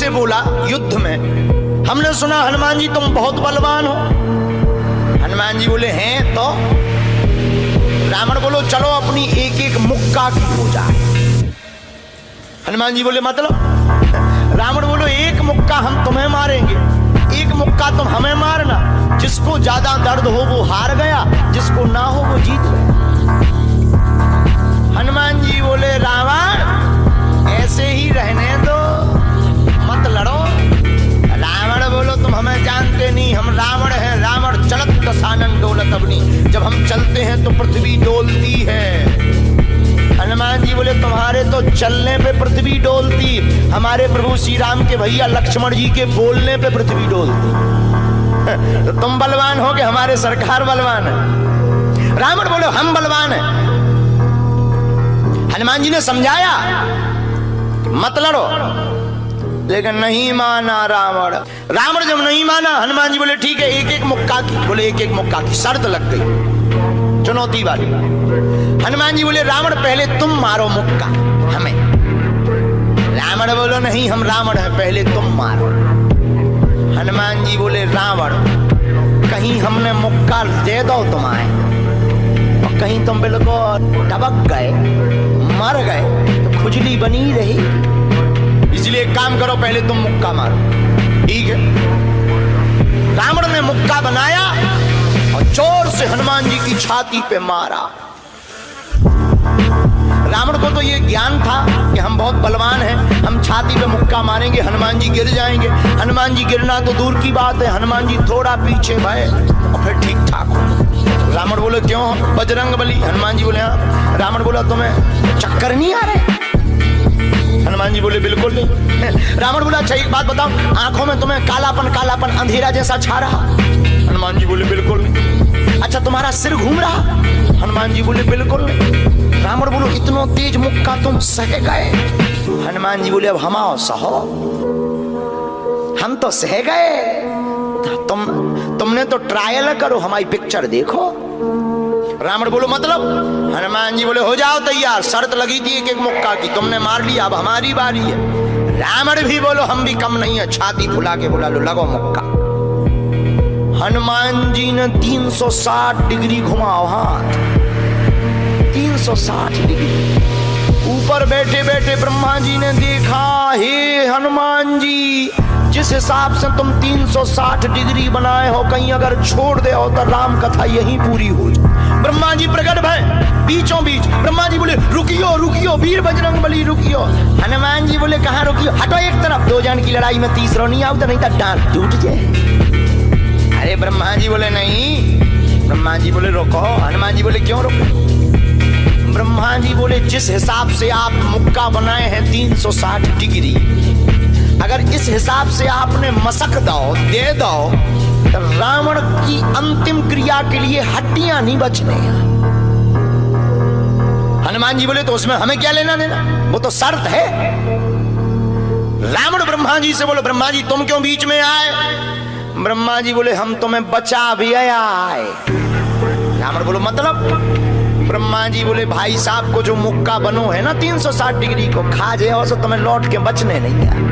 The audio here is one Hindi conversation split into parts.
से बोला युद्ध में, हमने सुना हनुमान जी तुम बहुत बलवान हो। हनुमान जी बोले हैं तो? रावण बोलो चलो अपनी एक एक मुक्का की पूजा। हनुमान जी बोले मतलब? रावण बोलो एक मुक्का हम तुम्हें मारेंगे, एक मुक्का तुम हमें मारना। जिसको ज्यादा दर्द हो वो हार गया, जिसको ना हो वो जीत गया। हनुमान जी बोले रावण ऐसे ही रहने दो, मत लड़ो। रावण बोलो तुम हमें जानते नहीं, हम रावण हैं। रावण चलत दसानन डोलत अग्नि, जब हम चलते हैं तो पृथ्वी डोलती है। हनुमान जी बोले तुम्हारे तो चलने पे पृथ्वी डोलती, हमारे प्रभु श्री राम के भैया लक्ष्मण जी के बोलने पे पृथ्वी डोलती। तो तुम बलवान हो कि हमारे सरकार बलवान है? रावण बोले हम बलवान हैं। हनुमान जी ने समझाया मत लड़ो, लेकिन नहीं माना रावण। रावण जब नहीं माना, हनुमान जी बोले ठीक है एक एक मुक्का की। बोले एक एक मुक्का की, शर्त लग गई चुनौती वाली। हनुमान जी बोले रावण पहले तुम मारो मुक्का हमें। रावण बोलो नहीं हम रावण है, पहले तुम मारो। हनुमान जी बोले रावण कहीं हमने मुक्का दे दो तुम्हें और कहीं तुम बिल्कुल टबक गए मर गए तो खुजली बनी रही, इसलिए एक काम करो पहले तुम मुक्का मारो। ठीक है। रावण ने मुक्का बनाया और जोर से हनुमान जी की छाती पे मारा। रावण को तो ये ज्ञान था कि हम बहुत बलवान हैं, हम छाती पे मुक्का मारेंगे हनुमान जी गिर जाएंगे। हनुमान जी गिरना तो दूर की बात है, हनुमान जी थोड़ा पीछे भय और फिर ठीक ठाक हो। रावण बोले क्यों बजरंग बली? हनुमान जी बोले हाँ। रावण बोला तुम्हें चक्कर नहीं आ रहे? हनुमान जी बोले बिल्कुल नहीं। रावण बोला अच्छा एक बात बताओ, आंखों में तुम्हें कालापन कालापन अंधेरा जैसा छा रहा? हनुमान जी बोले बिल्कुल नहीं। अच्छा तुम्हारा सिर घूम रहा? हनुमान जी बोले बिल्कुल नहीं। रावण बोलो इतना तेज मुक्का तुम सह गए? हनुमान जी बोले अब हम आओ सहो, हम तो सह गए, तुमने तो ट्रायल करो, हमारी पिक्चर देखो। रावण बोलो मतलब? हनुमान जी बोले हो जाओ तैयार, शर्त लगी थी एक एक मुक्का की, तुमने मार लिया, अब हमारी बारी है। रावण भी बोलो हम भी कम नहीं है, छाती फुला के बोला लो लगो मुक्का। हनुमान जी ने 360 डिग्री घुमाओ हाथ, 360 डिग्री। ऊपर बैठे बैठे ब्रह्मा जी ने देखा, हे हनुमान जी जिस हिसाब से तुम 360 डिग्री बनाए हो, कहीं अगर छोड़ दे हो तो राम कथा यहीं पूरी हो। ब्रह्मा जी प्रकट भय बीचों बीच। ब्रह्मा जी बोले रुकियो रुकियो वीर बजरंग बली रुकियो। हनुमान जी बोले कहाँ रुकियो? हटो एक तरफ, दो जन की लड़ाई में तीसरा नहीं आओ तो नहीं तो डांट टूट जाए। अरे ब्रह्मा जी बोले नहीं। ब्रह्मा जी बोले रोको। हनुमान जी बोले क्यों रोको? ब्रह्मा जी बोले जिस हिसाब से आप मुक्का बनाए हैं 360 डिग्री, अगर इस हिसाब से आपने मसक दे दो तो रावण की अंतिम क्रिया के लिए हड्डियां नहीं बचने। हनुमान जी बोले तो उसमें हमें क्या लेना देना, वो तो शर्त है। रावण ब्रह्मा जी से बोले ब्रह्मा जी तुम क्यों बीच में आए? ब्रह्मा जी बोले हम तुम्हें बचा भी आए। रावण बोलो मतलब? ब्रह्मा जी बोले भाई साहब को जो मुक्का बनो है ना 360 डिग्री को खा जाए तो तुम्हें लौट के बचने नहीं है।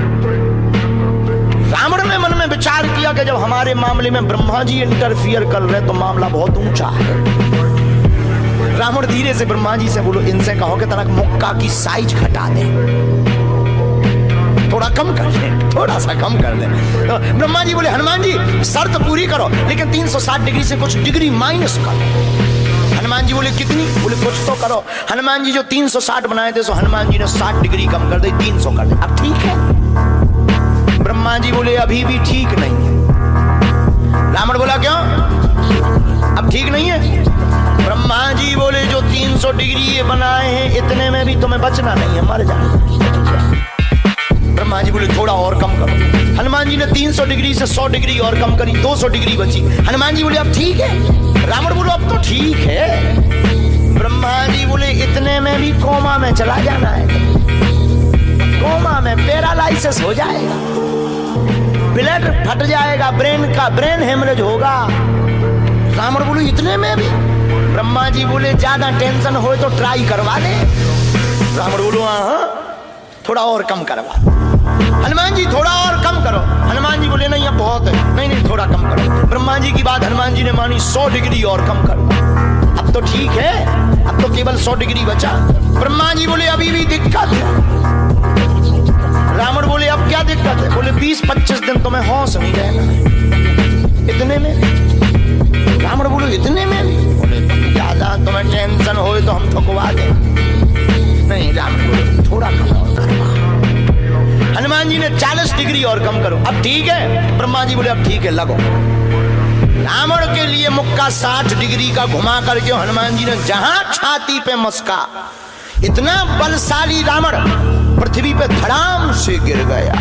रावण ने मन में विचार किया कि जब हमारे मामले में ब्रह्मा जी इंटरफियर कर रहे तो मामला बहुत ऊंचा है। रावण धीरे से ब्रह्मा जी से बोलो इनसे कहो कि तनक मुक्का की साइज घटा दे, थोड़ा कम कर दे, थोड़ा सा कम कर दे। तो ब्रह्मा जी बोले हनुमान जी शर्त पूरी करो लेकिन 360 डिग्री से कुछ डिग्री माइनस करो। हनुमान जी बोले कितनी? बोले कुछ तो करो। हनुमान जी जो 360 बनाए थे सो हनुमान जी ने 60 डिग्री कम कर दी, 300 कर दे। अब ठीक है? ब्रह्मा जी बोले अभी भी ठीक नहीं है। रावण बोला क्यों अब ठीक नहीं है? ब्रह्मा जी बोले जो 300 डिग्री ये बनाए हैं इतने में भी तुम्हें बचना नहीं है, मर जाना। ब्रह्मा जी बोले थोड़ा और कम करो। हनुमान जी ने 300 डिग्री से 100 डिग्री और कम करी, 200 डिग्री बची। हनुमान जी बोले अब ठीक है? रावण बोलो अब तो ठीक है। ब्रह्मा जी बोले इतने में भी कोमा में चला जाना है, कोमा में पैरालाइसिस हो जाएगा, ब्लड फट जाएगा, ब्रेन हेमरेज होगा। रावण बोले इतने में भी? ब्रह्मा जी बोले ज्यादा टेंशन हो तो ट्राई करवा दे। रावण बोलो हाँ थोड़ा और कम करवा। हनुमान जी थोड़ा और ब्रह्मा जी की बात हनुमान जी ने मानी, 100 डिग्री और कम कर। अब तो ठीक है, अब तो केवल 100 डिग्री बचा। ब्रह्मा जी बोले अभी भी दिक्कत है। रावण बोले अब क्या दिक्कत है? बोले 20-25 दिन तो मैं होश नहीं रहना। इतने में? रावण बोले इतने में भी? बोले ज्यादा तुम्हें टेंशन हो तो हम ठुकवा दें। नहीं, रावण बोले थोड़ा कम और करो। हनुमान जी ने 40 डिग्री और कम करो। अब ठीक है? ब्रह्मा जी बोले अब ठीक है, लगो। रावण के लिए मुक्का 60 डिग्री का घुमा करके हनुमान जी ने जहां छाती पे मस्का, इतना बलशाली रावण पृथ्वी पे धड़ाम से गिर गया।